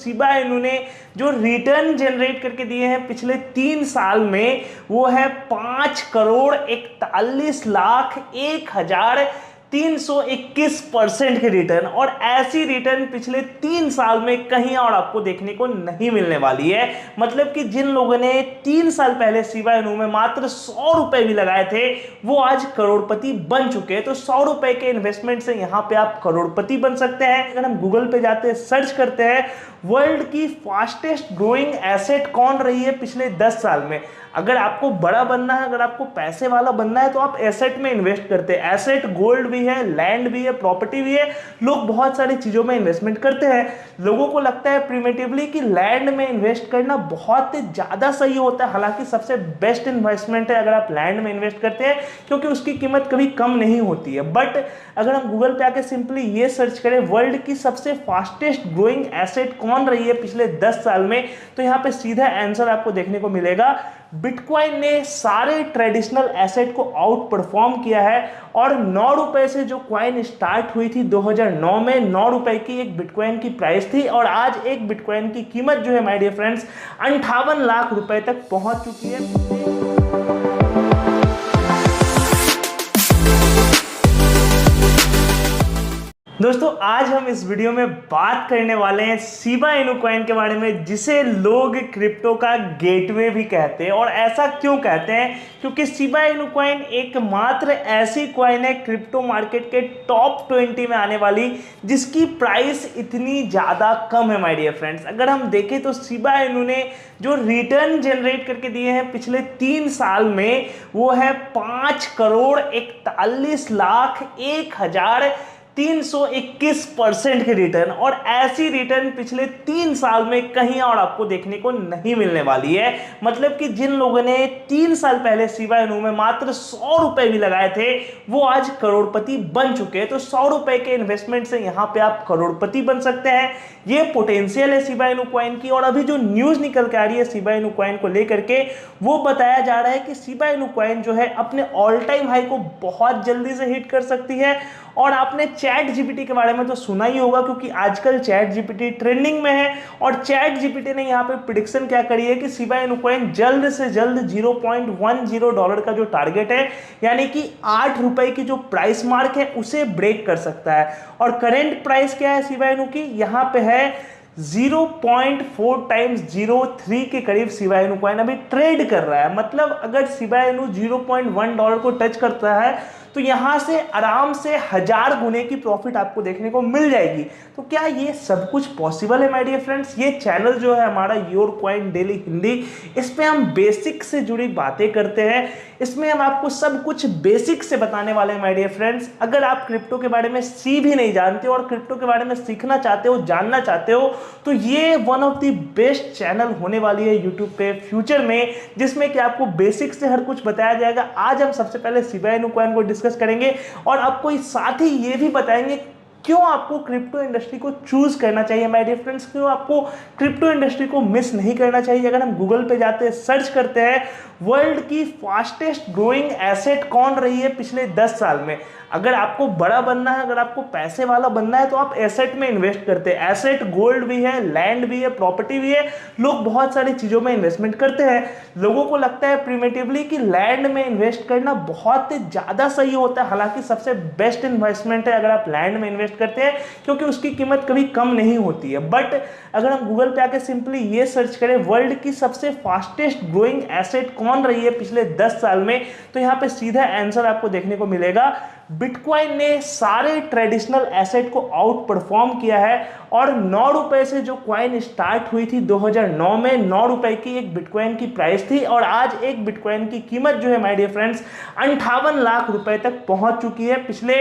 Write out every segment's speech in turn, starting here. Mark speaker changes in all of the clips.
Speaker 1: Shiba Inu ने जो return generate करके दिए हैं पिछले 3 साल में वो है 5,41,01,321% के रिटर्न। और ऐसी रिटर्न पिछले 3 साल में कहीं और आपको देखने को नहीं मिलने वाली है। मतलब कि जिन लोगों ने 3 साल पहले शिबा इनू में मात्र 100 रुपए भी लगाए थे वो आज करोड़पति बन चुके हैं। तो 100 रुपए के इन्वेस्टमेंट से यहां पे आप करोड़पति बन सकते हैं। अगर हम गूगल पे जाते हैं, सर्च करते हैं वर्ल्ड की फास्टेस्ट ग्रोइंग एसेट कौन रही है पिछले 10 साल में, अगर आपको बड़ा बनना है, अगर आपको पैसे वाला बनना है तो आप एसेट में इन्वेस्ट करते हैं। एसेट गोल्ड भी है, लैंड भी है, प्रॉपर्टी भी है। लोग बहुत सारी चीजों में इन्वेस्टमेंट करते हैं। लोगों को लगता है प्रिमिटिवली कि लैंड में इन्वेस्ट करना बहुत ज्यादा सही होता है। हालांकि सबसे बेस्ट इन्वेस्टमेंट है अगर आप लैंड में इन्वेस्ट करते हैं, क्योंकि उसकी कीमत कभी कम नहीं होती है। बट अगर हम गूगल पे आके सिंपली ये सर्च करें वर्ल्ड की सबसे फास्टेस्ट ग्रोइंग एसेट कौन रही है पिछले 10 साल में, तो यहाँ पे सीधा आंसर आपको देखने को मिलेगा। बिटकॉइन ने सारे ट्रेडिशनल एसेट को आउट परफॉर्म किया है और 9 रुपए से जो कॉइन स्टार्ट हुई थी 2009 में, 9 रुपए की एक बिटकॉइन की प्राइस थी और आज एक बिटकॉइन की कीमत जो है माय डियर फ्रेंड्स 58 लाख रुपए तक पहुंच चुकी है। दोस्तों आज हम इस वीडियो में बात करने वाले हैं शिबा इनू कॉइन के बारे में, जिसे लोग क्रिप्टो का गेटवे भी कहते हैं। और ऐसा क्यों कहते हैं? क्योंकि शिबा इनू कॉइन एकमात्र ऐसी कॉइन है क्रिप्टो मार्केट के टॉप 20 में आने वाली जिसकी प्राइस इतनी ज़्यादा कम है माय डियर फ्रेंड्स। अगर हम देखें तो शिबा इनू ने जो रिटर्न जनरेट करके दिए हैं पिछले 3 साल में वो है 5,41,01,321% के रिटर्न। और ऐसी रिटर्न पिछले 3 साल में कहीं और आपको देखने को नहीं मिलने वाली है। मतलब कि जिन लोगों ने 3 साल पहले शिबा इनू में मात्र 100 रुपए भी लगाए थे वो आज करोड़पति बन चुके हैं। तो 100 रुपए के इन्वेस्टमेंट से यहां पे आप करोड़पति बन सकते हैं। ये पोटेंशियल है शिबा इनू कॉइन की। और अभी जो न्यूज निकल के आ रही है शिबा इनू कॉइन को लेकर के, वो बताया जा रहा है कि शिबा इनू कॉइन जो है अपने ऑल टाइम हाई को बहुत जल्दी से हिट कर सकती है। और आपने चैट जीपीटी के बारे में तो सुना ही होगा, क्योंकि आजकल चैट जीपीटी ट्रेंडिंग में है। और चैट जीपीटी ने यहाँ पे प्रिडिक्शन क्या करी है कि शिबा इनू कॉइन जल्द से जल्द $0.10 का जो टारगेट है, यानी कि 8 रुपए की जो प्राइस मार्क है उसे ब्रेक कर सकता है। और करेंट प्राइस क्या है शिबा इनू की? यहाँ पे है 0.4 टाइम्स 03 के करीब शिबा इनू कॉइन अभी ट्रेड कर रहा है। मतलब अगर शिबा इनू $0.1 को टच करता है तो यहां से आराम से 1000 गुने की प्रॉफिट आपको देखने को मिल जाएगी। तो क्या ये सब कुछ पॉसिबल है माय डियर फ्रेंड्स? ये चैनल जो है हमारा योर कॉइन डेली हिंदी, इस पे हम बेसिक से जुड़ी बातें करते हैं। इसमें हम आपको सब कुछ बेसिक से बताने वाले हैं माय डियर फ्रेंड्स। अगर आप क्रिप्टो के बारे में सी भी नहीं जानते और क्रिप्टो के बारे में सीखना चाहते हो, जानना चाहते हो, तो ये one of the best channel होने वाली है यूट्यूब पे फ्यूचर में, जिसमें कि आपको बेसिक से हर कुछ बताया जाएगा। आज हम सबसे पहले शिबा इनू कॉइन को डिस्कस करेंगे और आपको साथ ही ये भी बताएंगे क्यों आपको क्रिप्टो इंडस्ट्री को चूज करना चाहिए माय डियर फ्रेंड्स, क्यों आपको क्रिप्टो इंडस्ट्री को मिस नहीं करना चाहिए। अगर हम गूगल पे जाते हैं, सर्च करते हैं वर्ल्ड की फास्टेस्ट ग्रोइंग एसेट कौन रही है पिछले 10 साल में, अगर आपको बड़ा बनना है, अगर आपको पैसे वाला बनना है तो आप एसेट में इन्वेस्ट करते हैं। एसेट गोल्ड भी है, लैंड भी है, प्रॉपर्टी भी है। लोग बहुत सारी चीजों में इन्वेस्टमेंट करते हैं। लोगों को लगता है प्रिमिटिवली कि लैंड में इन्वेस्ट करना बहुत ज्यादा सही होता है। हालांकि सबसे बेस्ट इन्वेस्टमेंट है अगर आप लैंड में इन्वेस्ट करते हैं, क्योंकि उसकी कीमत कभी कम नहीं होती है। बट अगर हम गूगल पे आके सिंपली ये सर्च करें वर्ल्ड की सबसे फास्टेस्ट ग्रोइंग एसेट कौन रही है पिछले 10 साल में, तो यहाँ पे सीधा आंसर आपको देखने को मिलेगा। बिटकॉइन ने सारे ट्रेडिशनल एसेट को आउट परफॉर्म किया है और 9 रुपए से जो कॉइन स्टार्ट हुई थी 2009 में, 9 रुपए की एक बिटकॉइन की प्राइस थी और आज एक बिटकॉइन की कीमत जो है माय डियर फ्रेंड्स 58 लाख रुपए तक पहुंच चुकी है। पिछले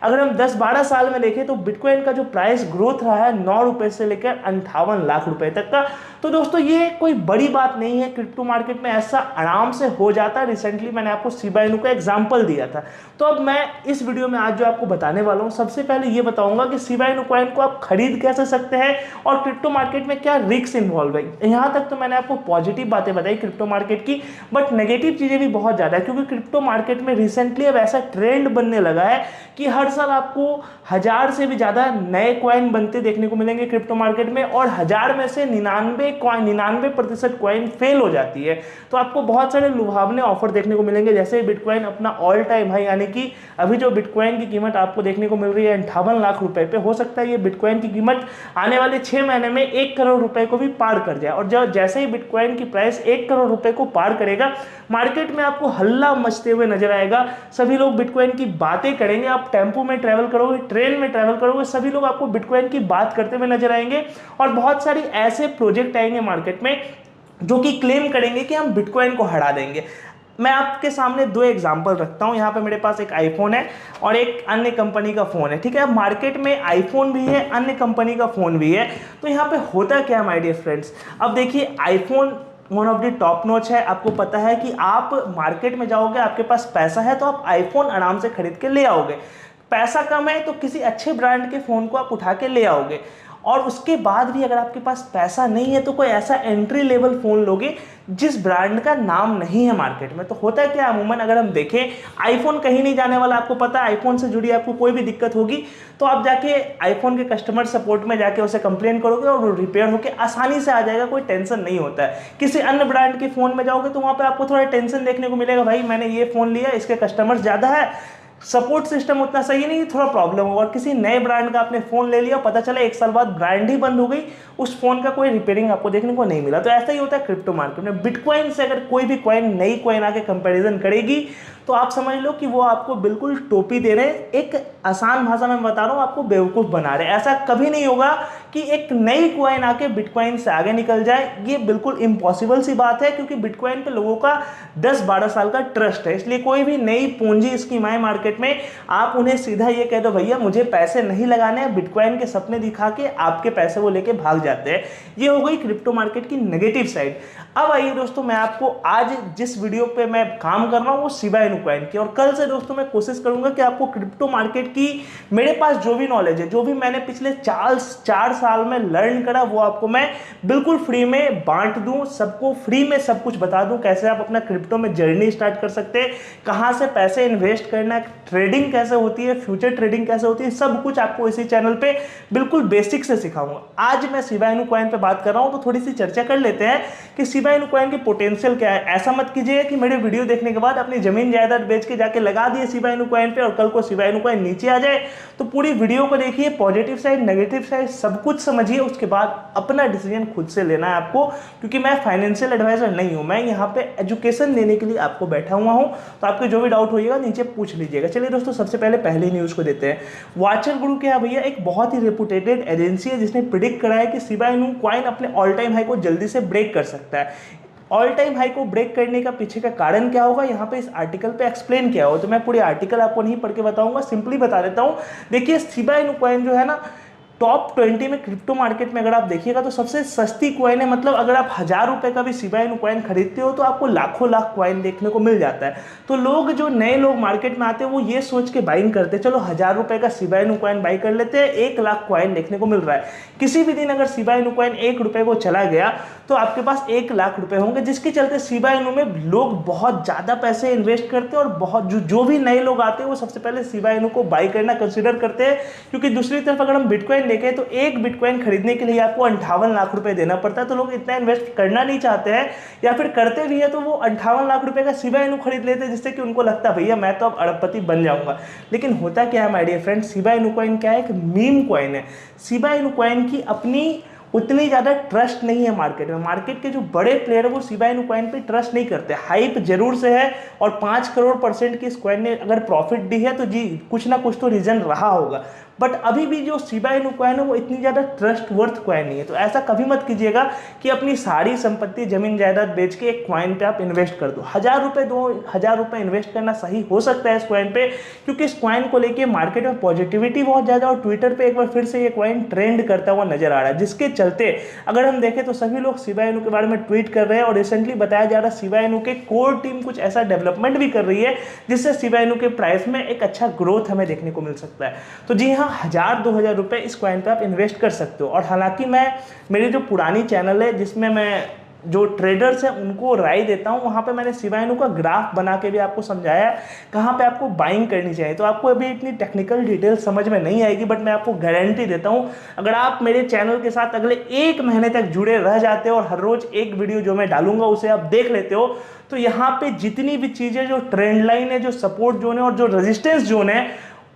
Speaker 1: अगर हम 10-12 साल में देखें तो बिटकॉइन का जो प्राइस ग्रोथ रहा है 9 रुपए से लेकर 58 लाख रुपए तक का। तो दोस्तों ये कोई बड़ी बात नहीं है, क्रिप्टो मार्केट में ऐसा आराम से हो जाता है। रिसेंटली मैंने आपको शिबा इनू का एग्जांपल दिया था। तो अब मैं इस वीडियो में आज जो आपको बताने वाला हूँ, सबसे पहले ये बताऊंगा कि शिबा इनू कॉइन को आप खरीद कैसे सकते हैं और क्रिप्टो मार्केट में क्या रिस्क इन्वॉल्व है। यहाँ तक तो मैंने आपको पॉजिटिव बातें बताई क्रिप्टो मार्केट की, बट नेगेटिव चीज़ें भी बहुत ज़्यादा है, क्योंकि क्रिप्टो मार्केट में रिसेंटली अब ऐसा ट्रेंड बनने लगा है कि हर साल आपको 1000 से भी ज़्यादा नए कॉइन बनते देखने को मिलेंगे क्रिप्टो मार्केट में, और 1000 में से 99% कॉइन फेल हो जाती है। तो आपको बहुत सारे लुभावने ऑफर देखने को मिलेंगे, जैसे बिटकॉइन अपना ऑल टाइम हाई, यानी कि अभी जो बिटकॉइन की कीमत आपको देखने को मिल रही है 58 लाख रुपए पे, हो सकता है ये बिटकॉइन की कीमत आने वाले 6 महीने में 1 करोड़ रुपए को भी पार कर जाए। और जब जैसे ही बिटकॉइन की प्राइस 1 करोड़ रुपए को पार करेगा, मार्केट में आपको हल्ला मचते हुए नजर आएगा। सभी लोग बिटकॉइन की बातें करेंगे, आप टेंपो में ट्रैवल करोगे, ट्रेन में ट्रैवल करोगे, सभी लोग आपको बिटकॉइन की बात करते हुए नजर आएंगे। और बहुत सारी ऐसे प्रोजेक्ट आएंगे मार्केट में जो कि क्लेम करेंगे कि हम बिटकॉइन को हरा देंगे। मैं आपके सामने 2 एग्जांपल रखता हूं। यहाँ पे मेरे पास एक आईफोन है और एक अन्य कंपनी का फ़ोन है, ठीक है। मार्केट में आईफोन भी है, अन्य कंपनी का फ़ोन भी है। तो यहाँ पे होता क्या है माय डियर फ्रेंड्स, अब देखिए iPhone one of the top notch है। आपको पता है कि आप मार्केट में जाओगे, आपके पास पैसा है तो आप आईफोन आराम से खरीद के ले आओगे। पैसा कम है तो किसी अच्छे ब्रांड के फ़ोन को आप उठा के ले आओगे। और उसके बाद भी अगर आपके पास पैसा नहीं है तो कोई ऐसा एंट्री लेवल फ़ोन लोगे जिस ब्रांड का नाम नहीं है मार्केट में। तो होता है क्या, अमूमन अगर हम देखें, आईफोन कहीं नहीं जाने वाला, आपको पता है। आईफोन से जुड़ी आपको कोई भी दिक्कत होगी तो आप जाके आईफोन के कस्टमर सपोर्ट में जाके उसे कंप्लेन करोगे और वो रिपेयर होकर आसानी से आ जाएगा, कोई टेंशन नहीं होता है। किसी अन्य ब्रांड के फ़ोन में जाओगे तो वहाँ पर आपको थोड़ा टेंशन देखने को मिलेगा, भाई मैंने ये फ़ोन लिया, इसके कस्टमर ज़्यादा है, सपोर्ट सिस्टम उतना सही नहीं, थोड़ा प्रॉब्लम होगा। और किसी नए ब्रांड का आपने फ़ोन ले लिया, पता चला 1 साल बाद ब्रांड ही बंद हो गई, उस फ़ोन का कोई रिपेयरिंग आपको देखने को नहीं मिला। तो ऐसा ही होता है क्रिप्टो मार्केट में। बिटकॉइन से अगर कोई भी कॉइन, नई कॉइन आके कंपैरिजन करेगी तो आप समझ लो कि वो आपको बिल्कुल टोपी दे रहे हैं। एक आसान भाषा में बता रहा हूँ, आपको बेवकूफ़ बना रहे हैं। ऐसा कभी नहीं होगा कि एक नई कॉइन आके बिटकॉइन से आगे निकल जाए, ये बिल्कुल इम्पॉसिबल सी बात है, क्योंकि बिटकॉइन पे लोगों का 10-12 साल का ट्रस्ट है। इसलिए कोई भी नई पूंजी स्कीम आए मार्केट में, आप उन्हें सीधा ये कह दो, भैया मुझे पैसे नहीं लगाने हैं, बिटकॉइन के सपने दिखा के आपके पैसे वो लेके भाग जाते हैं। ये हो गई क्रिप्टो मार्केट की नेगेटिव साइड। अब आइए दोस्तों, मैं आपको आज जिस वीडियो पे मैं काम कर रहा हूँ वो शिबा इनू कॉइन की, और कल से दोस्तों मैं कोशिश करूंगा कि आपको क्रिप्टो मार्केट की मेरे पास जो भी नॉलेज है, जो भी मैंने पिछले 4 साल में लर्न करा, वो आपको मैं बिल्कुल फ्री में बांट दूं, सबको फ्री में सब कुछ बता दूं। कैसे आप अपना क्रिप्टो में जर्नी स्टार्ट कर सकते हैं, कहाँ से पैसे इन्वेस्ट करना है, ट्रेडिंग कैसे होती है, फ्यूचर ट्रेडिंग कैसे होती है, सब कुछ आपको इसी चैनल पे बिल्कुल बेसिक से सिखाऊंगा। आज मैं शिबा इनू कॉइन पे बात कर रहा हूँ, तो थोड़ी सी चर्चा कर लेते हैं कि शिबा इनू कॉइन की पोटेंशियल क्या है। ऐसा मत कीजिए कि मेरे वीडियो देखने के बाद अपनी जमीन जायदाद बेच के जाके लगा दिए शिबा इनू कॉइन पे और कल को शिबा इनू कॉइन नीचे आ जाए। तो पूरी वीडियो को देखिए, पॉजिटिव साइड, नेगेटिव साइड सब कुछ समझिए, उसके बाद अपना डिसीजन खुद से लेना है आपको, क्योंकि मैं फाइनेंशियल एडवाइजर नहीं हूं, मैं यहाँ पे एजुकेशन देने के लिए आपको बैठा हुआ हूं। तो आपके जो भी डाउट होइएगा नीचे पूछ लीजिएगा। चलिए दोस्तों, सबसे पहले पहली न्यूज़ को देते हैं। वाचर गुरु क्या भैया, एक बहुत ही रेपुटेटेड एजेंसी है जिसने प्रिडिक्ट करा है कि शिबा इनू कॉइन अपने ऑल टाइम हाई को जल्दी से ब्रेक कर सकता है। ऑल टाइम हाई को ब्रेक करने का पीछे का कारण क्या होगा, यहाँ पे इस आर्टिकल पे एक्सप्लेन किया हो, तो मैं पूरी आर्टिकल आपको नहीं पढ़ के बताऊंगा, सिंपली बता देता हूँ। देखिए, शिबा इनू कॉइन जो है ना, टॉप 20 में क्रिप्टो मार्केट में अगर आप देखिएगा तो सबसे सस्ती कॉइन है। मतलब अगर आप 1000 रुपए का भी शिबा इनू कॉइन खरीदते हो तो आपको लाखों लाख कॉइन देखने को मिल जाता है। तो लोग, जो नए लोग मार्केट में आते हैं, वो ये सोच के बाइंग करते हैं, चलो 1000 रुपए का शिबा इनू कॉइन बाई कर लेते हैं, 1 लाख कॉइन देखने को मिल रहा है। किसी भी दिन अगर शिबा इनू कॉइन 1 रुपए को चला गया तो आपके पास 1 लाख रुपए होंगे, जिसके चलते शिबा इनू में लोग बहुत ज़्यादा पैसे इन्वेस्ट करते हैं। और बहुत जो भी नए लोग आते हैं वो सबसे पहले शिबा इनू को बाई करना कंसिडर करते हैं, क्योंकि दूसरी तरफ अगर हम बिटकॉइन देखें तो एक बिटकॉइन खरीदने के लिए आपको 58 लाख रुपए देना पड़ता है। तो लोग इतना इन्वेस्ट करना नहीं चाहते हैं, या फिर करते भी है तो वो 58 लाख रुपए का शिबा इनू खरीद लेते हैं, जिससे कि उनको लगता है भैया मैं तो अब अरबपति बन जाऊंगा। लेकिन होता क्या है my dear friend, Shiba Inu coin क्या है, एक मीम कॉइन है। शिबा इनू कॉइन की अपनी उतनी ज़्यादा ट्रस्ट नहीं है मार्केट में। मार्केट के जो बड़े प्लेयर है वो शिबा इनू कॉइन पे ट्रस्ट नहीं करते। हाइप जरूर से है, और 5 करोड़ % की इस कॉइन ने अगर प्रॉफिट दी है तो जी कुछ ना कुछ तो रीजन रहा होगा। बट अभी भी जो शिबा इनू कॉइन है वो इतनी ज़्यादा ट्रस्ट वर्थ कॉइन नहीं है। तो ऐसा कभी मत कीजिएगा कि अपनी सारी संपत्ति जमीन जायदाद बेच के एक कॉइन पे आप इन्वेस्ट कर दो। 1000 रुपये 2000 रुपये इन्वेस्ट करना सही हो सकता है इस कॉइन पे, क्योंकि इस कॉइन को लेके मार्केट में पॉजिटिविटी बहुत ज़्यादा और ट्विटर पे एक बार फिर से ये कॉइन ट्रेंड करता हुआ नजर आ रहा है, जिसके चलते अगर हम देखें तो सभी लोग शिबा इनू के बारे में ट्वीट कर रहे हैं। और रिसेंटली बताया जा रहा है शिबा इनू के कोर टीम कुछ ऐसा डेवलपमेंट भी कर रही है जिससे शिबा इनू के प्राइस में एक अच्छा ग्रोथ हमें देखने को मिल सकता है। तो जी हाँ, 1000-2000 रुपये इस कॉइन पे आप इन्वेस्ट कर सकते हो। और हालांकि मेरी जो पुरानी चैनल है जिसमें मैं जो ट्रेडर्स हैं उनको राय देता हूं, वहां पे मैंने शिबा इनू का ग्राफ बना के भी आपको समझाया कहां पे आपको बाइंग करनी चाहिए। तो आपको अभी इतनी टेक्निकल डिटेल समझ में नहीं आएगी, बट मैं आपको गारंटी देता हूं अगर आप मेरे चैनल के साथ अगले 1 महीने तक जुड़े रह जाते हो और हर रोज एक वीडियो जो मैं डालूंगा उसे आप देख लेते हो, तो यहाँ पे जितनी भी चीजें, जो ट्रेंड लाइन है, जो सपोर्ट जोन है और जो रेजिस्टेंस जोन है,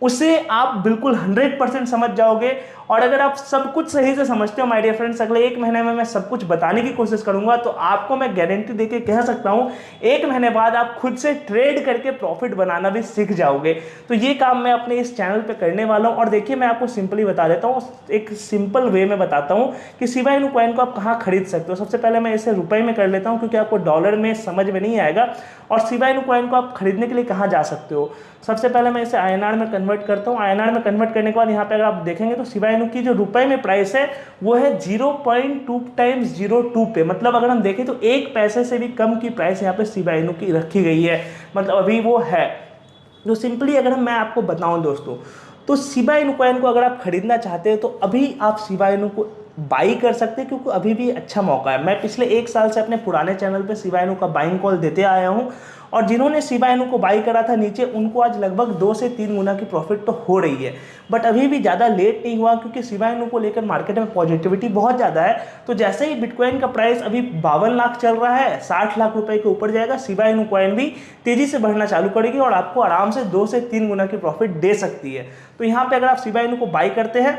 Speaker 1: उसे आप बिल्कुल 100% समझ जाओगे। और अगर आप सब कुछ सही से समझते हो माय डियर फ्रेंड्स, अगले 1 महीने में मैं सब कुछ बताने की कोशिश करूंगा, तो आपको मैं गारंटी देके कह सकता हूं 1 महीने बाद आप खुद से ट्रेड करके प्रॉफिट बनाना भी सीख जाओगे। तो ये काम मैं अपने इस चैनल पे करने वाला हूं। और देखिए, मैं आपको सिंपली बता देता हूं, एक सिंपल वे में बताता हूं कि शिबा इनू कॉइन को आप कहाँ खरीद सकते हो। सबसे पहले मैं इसे रुपए में कर लेता हूँ क्योंकि आपको डॉलर में समझ में नहीं आएगा। और शिबा इनू कॉइन को आप खरीदने के लिए कहाँ जा सकते हो, सबसे पहले मैं इसे INR में कन्वर्ट करता हूँ। INR में कन्वर्ट करने के बाद यहाँ पे अगर आप देखेंगे तो शिबा इनू की जो रुपए में प्राइस है वो है 0.2 × 02 पे। मतलब अगर हम देखें तो 1 पैसे से भी कम की प्राइस यहाँ पे शिबा इनू की रखी गई है, मतलब अभी वो है। तो सिंपली अगर मैं आपको बताऊं दोस्तों, तो शिबा इनू कॉइन को अगर आप खरीदना चाहते हैं तो अभी आप शिबा इनू को बाई कर सकते हैं, क्योंकि अभी भी अच्छा मौका है। मैं पिछले 1 साल से अपने पुराने चैनल पे शिबा इनू का बाइंग कॉल देते आया हूं, और जिन्होंने शिबा इनू को बाई करा था नीचे, उनको आज लगभग 2 से 3 गुना की प्रॉफिट तो हो रही है। बट अभी भी ज़्यादा लेट नहीं हुआ, क्योंकि शिबा इनू को लेकर मार्केट में पॉजिटिविटी बहुत ज़्यादा है। तो जैसे ही बिटकॉइन का प्राइस अभी 52 लाख चल रहा है, 60 लाख रुपए के ऊपर जाएगा, शिबा इनू कॉइन भी तेजी से बढ़ना चालू करेगी और आपको आराम से 2 से 3 गुना की प्रॉफिट दे सकती है। तो यहाँ पर अगर आप शिबा इनू को बाई करते हैं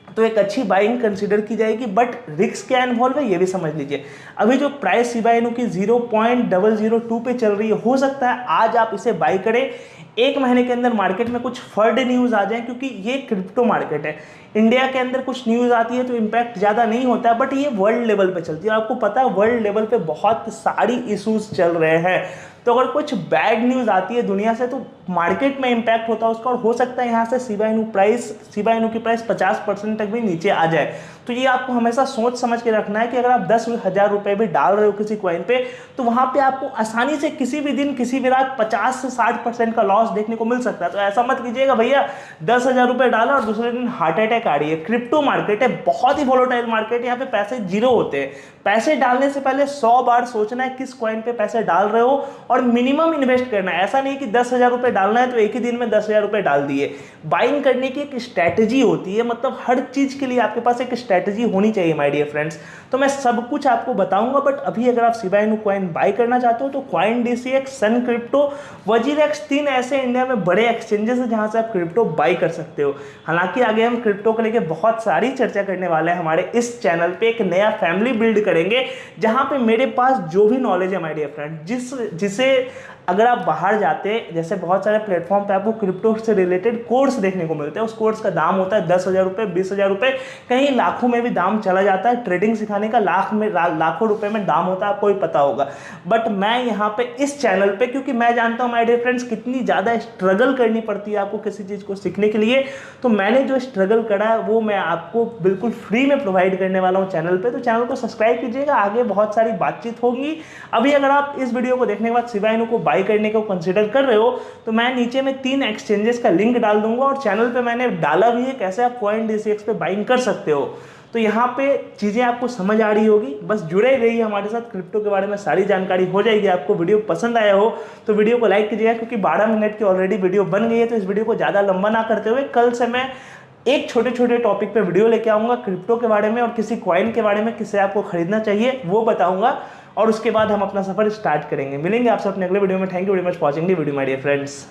Speaker 1: तो एक अच्छी बाइंग कंसीडर की जाएगी, बट रिस्क क्या इन्वॉल्व है ये भी समझ लीजिए। अभी जो प्राइस शिबा इनू की 0.002 पे चल रही है, हो सकता है आज आप इसे बाई करें, 1 महीने के अंदर मार्केट में कुछ फर्ड न्यूज़ आ जाए, क्योंकि ये क्रिप्टो मार्केट है। इंडिया के अंदर कुछ न्यूज़ आती है तो इम्पैक्ट ज़्यादा नहीं होता है, बट ये वर्ल्ड लेवल पे चलती है। आपको पता है वर्ल्ड लेवल पे बहुत सारी इशूज़ चल रहे हैं, तो अगर कुछ बैड न्यूज़ आती है दुनिया से तो मार्केट में इम्पैक्ट होता है उसका, और हो सकता है यहाँ से शिबा इनू की प्राइस 50% तक भी नीचे आ जाए। तो ये आपको हमेशा सोच समझ के रखना है कि अगर आप 10,000 रुपये भी डाल रहे हो किसी कॉइन पे, तो वहाँ पे आपको आसानी से किसी भी दिन किसी भी रात 50 से 60% का लॉस देखने को मिल सकता है। तो ऐसा मत कीजिएगा भैया 10,000 रुपये डाला और दूसरे दिन हार्ट अटैक आ रही है। क्रिप्टो मार्केट है, बहुत ही वोलेटाइल मार्केट है, यहाँ पे पैसे जीरो होते हैं। पैसे डालने से पहले 100 बार सोचना है किस कॉइन पे पैसे डाल रहे हो, और मिनिमम इन्वेस्ट करना है। ऐसा नहीं कि 10,000 रुपये डालना है तो एक ही दिन में 10,000 रुपये डाल दिए। बाइंग करने की एक स्ट्रैटेजी होती है, मतलब हर चीज के लिए आपके पास एक स्ट्रैटेजी होनी चाहिए माय डियर फ्रेंड्स। तो मैं सब कुछ आपको बताऊंगा, बट अभी अगर आप शिबा इनू कॉइन बाई करना चाहते हो तो CoinDCX, सन क्रिप्टो, वजीरेक्स, 3 ऐसे इंडिया में बड़े एक्सचेंजेस हैं जहां से आप क्रिप्टो बाई कर सकते हो। हालांकि आगे हम क्रिप्टो को लेकर बहुत सारी चर्चा करने वाले हैं। हमारे इस चैनल पे एक नया फैमिली बिल्ड करेंगे जहां पे मेरे पास जो भी नॉलेज है माय डियर फ्रेंड, जिसे अगर आप बाहर जाते, जैसे बहुत सारे प्लेटफॉर्म पे आपको क्रिप्टो से रिलेटेड कोर्स देखने को मिलते हैं, उस कोर्स का दाम होता है 10,000 रुपये, 20,000 रुपये, कहीं लाखों में भी दाम चला जाता है। ट्रेडिंग सिखाने का लाखों रुपए में दाम होता है, आपको भी पता होगा। बट मैं यहाँ पे इस चैनल पे, क्योंकि मैं जानता हूँ माय डियर फ्रेंड्स कितनी ज़्यादा स्ट्रगल करनी पड़ती है आपको किसी चीज़ को सीखने के लिए, तो मैंने जो स्ट्रगल करा है वो मैं आपको बिल्कुल फ्री में प्रोवाइड करने वाला हूँ चैनल पर। तो चैनल को सब्सक्राइब कीजिएगा, आगे बहुत सारी बातचीत होगी। अभी अगर आप इस वीडियो को देखने के बाद शिबा इनू को बाई करने को कंसीडर कर रहे हो तो मैं नीचे में 3 एक्सचेंजेस का लिंक डाल दूंगा, और चैनल पे मैंने डाला भी है कैसे आप CoinDCX पे बाइंग कर सकते हो। तो यहाँ पे चीज़ें आपको समझ आ रही होगी, बस जुड़े रहिए हमारे साथ, क्रिप्टो के बारे में सारी जानकारी हो जाएगी आपको। वीडियो पसंद आया हो तो वीडियो को लाइक कीजिएगा, क्योंकि 12 मिनट की ऑलरेडी वीडियो बन गई है। तो इस वीडियो को ज़्यादा लंबा ना करते हुए कल से मैं एक छोटे छोटे टॉपिक पे वीडियो लेके आऊँगा क्रिप्टो के बारे में, और किसी कॉइन के बारे में किसे आपको खरीदना चाहिए वो बताऊँगा, और उसके बाद हम अपना सफर स्टार्ट करेंगे। मिलेंगे आपसे अपने अगले वीडियो में। Thank you very much watching the video my dear friends.